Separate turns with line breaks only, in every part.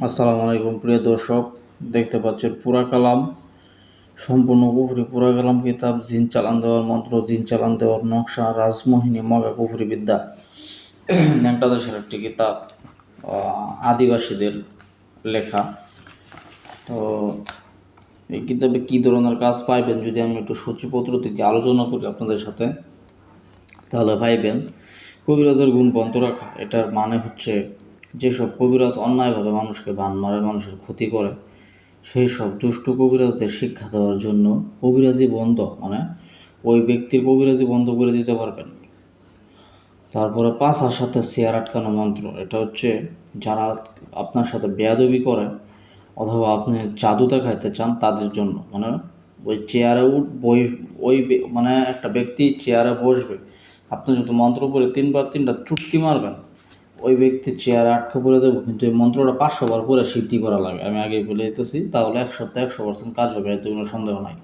আসসালামু আলাইকুম প্রিয় দর্শক, দেখতে পাচ্ছেন পুরা কালাম, সম্পূর্ণ কুফরি পুরা কালাম কিতাব, জিন চালান দেওয়ার মন্ত্র, জিন চালান দেওয়ার নকশা, রাজমোহিনী, মগা কুফরি বিদ্যা, ন্যাংটা দেশের একটি কিতাব, আদিবাসীদের লেখা। তো এই কিতাবে কী ধরনের কাজ পাইবেন যদি আমি একটু সূচিপত্র থেকে আলোচনা করি আপনাদের সাথে, তাহলে পাইবেন কবিরাজের গুণ বন্ধ রাখা। এটার মানে হচ্ছে যেসব কবিরাজ অন্যায়ভাবে মানুষকে বান মারে, মানুষের ক্ষতি করে, সেই সব দুষ্টু কবিরাজদের শিক্ষা দেওয়ার জন্য কবিরাজি বন্ধ, মানে ওই ব্যক্তির কবিরাজি বন্ধ করে দিতে পারবেন। তারপরে পাছার সাথে চেয়ার আটকানো মন্ত্র, এটা হচ্ছে যারা আপনার সাথে বেয়াদবি করে অথবা আপনি জাদু দেখাইতে চান তাদের জন্য, মানে ওই চেয়ারে মানে একটা ব্যক্তি চেয়ারে বসবে, আপনি যদি মন্ত্র পড়ে 3বার 3টা চুটকি মারবেন, ওই ব্যক্তির চেয়ারে আটকা পড়ে দেবো। কিন্তু এই মন্ত্রটা 500 বার পরে সিদ্ধি করা লাগে, আমি আগেই বলে দিতেছি। তাহলে 1 সপ্তাহে 100% কাজ হবে, এতে কোনো সন্দেহ নাই।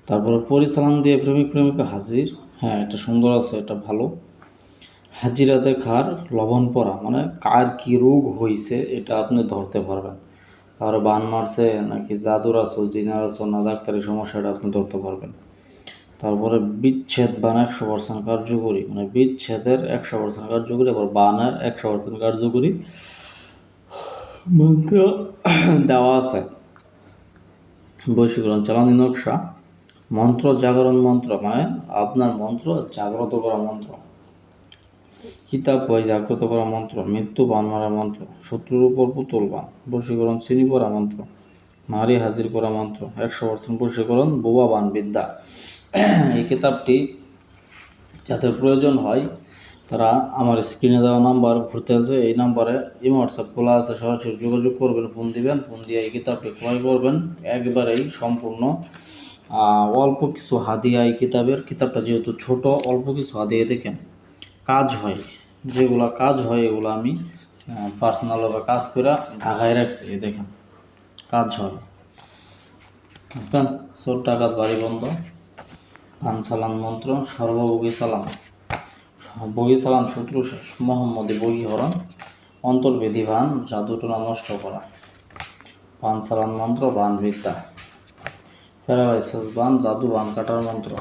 তারপরে পরিচালন দিয়ে প্রেমিক প্রেমিকা হাজির, হ্যাঁ এটা সুন্দর আছে, এটা ভালো। হাজিরা দেখার লবণ পড়া, মানে কার কী রোগ হয়েছে এটা আপনি ধরতে পারবেন। কারো বান মারছে নাকি জাদুর আসল, জিনার আসল না ডাক্তারি সমস্যাটা আপনি ধরতে পারবেন। তারপরে বিচ্ছেদ বান 100% কার্যকরী, মানে বিচ্ছেদের 100% কার্যকরী, আবার বানের 100% কার্যকরী মন্ত্র দেওয়া আছে। বশীকরণ চালানি নকশা, মন্ত্র জাগরণ মন্ত্র, মানে আপনার মন্ত্র জাগ্রত করা মন্ত্র। কিতাব বই জাগ্রত করা মন্ত্র, মৃত্যু বান মারা মন্ত্র, শত্রুর উপর পুতুল বান, বশীকরণ চিনি পড়া মন্ত্র, নারী হাজির করা মন্ত্র, 100% বশীকরণ বোবা বান বিদ্যা। এই কিতাবটি যাদের প্রয়োজন হয় তারা আমার স্ক্রিনে দেওয়া নাম্বার ঘুরতে আছে, এই নাম্বারে হোয়াটসঅ্যাপ খোলা আছে, সরাসরি যোগাযোগ করবেন, ফোন দিবেন, ফোন দিয়ে এই কিতাবটি ক্রয় করবেন। একবারেই সম্পূর্ণ অল্প কিছু হাদিয়া এই কিতাবটা যেহেতু ছোট, অল্প কিছু হাদিয়া দেখেন কাজ হয়, যেগুলো কাজ হয় এগুলো আমি পার্সোনালভাবে কাজ করে ঢাকায় রাখছি। দেখেন কাজ হয়, বুঝছেন। ছোট টাকাত বাড়ি বন্ধ, পান সালাম মন্ত্র, সর্বভোগী সালাম, বগি সালাম শত্রু শেষ, মোহাম্মদী বগি হরণ, অন্তর্বেদী বান, জাদুটোনা নষ্ট করা, পান সালাম মন্ত্র, বান বিদ্যা, প্যারালাইসিস বান, জাদু বান কাটার মন্ত্র,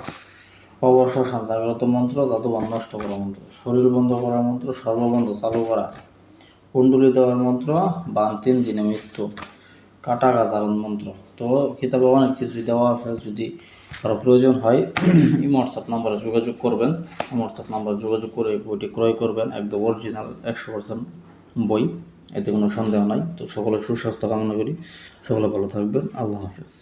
কবর শ্মশান জাগ্রত মন্ত্র, জাদু বান নষ্ট করা মন্ত্র, শরীর বন্ধ করার মন্ত্র, সর্ববন্ধ চালু করা, কুণ্ডলী দেওয়ার মন্ত্র, বান 3 দিনে মৃত্যু, কাটা গাজারণ মন্ত্র। তো কিতাবে অনেক কিছুই দেওয়া আছে, যদি কারো প্রয়োজন হয় হোয়াটসঅ্যাপ নাম্বারে যোগাযোগ করবেন, হোয়াটসঅ্যাপ নাম্বারে যোগাযোগ করে বইটি ক্রয় করবেন। একদম অরিজিনাল 100% বই, এতে কোনো সন্দেহ নাই। তো সকলের সুস্বাস্থ্য কামনা করি, সকলে ভালো থাকবেন। আল্লাহ হাফেজ।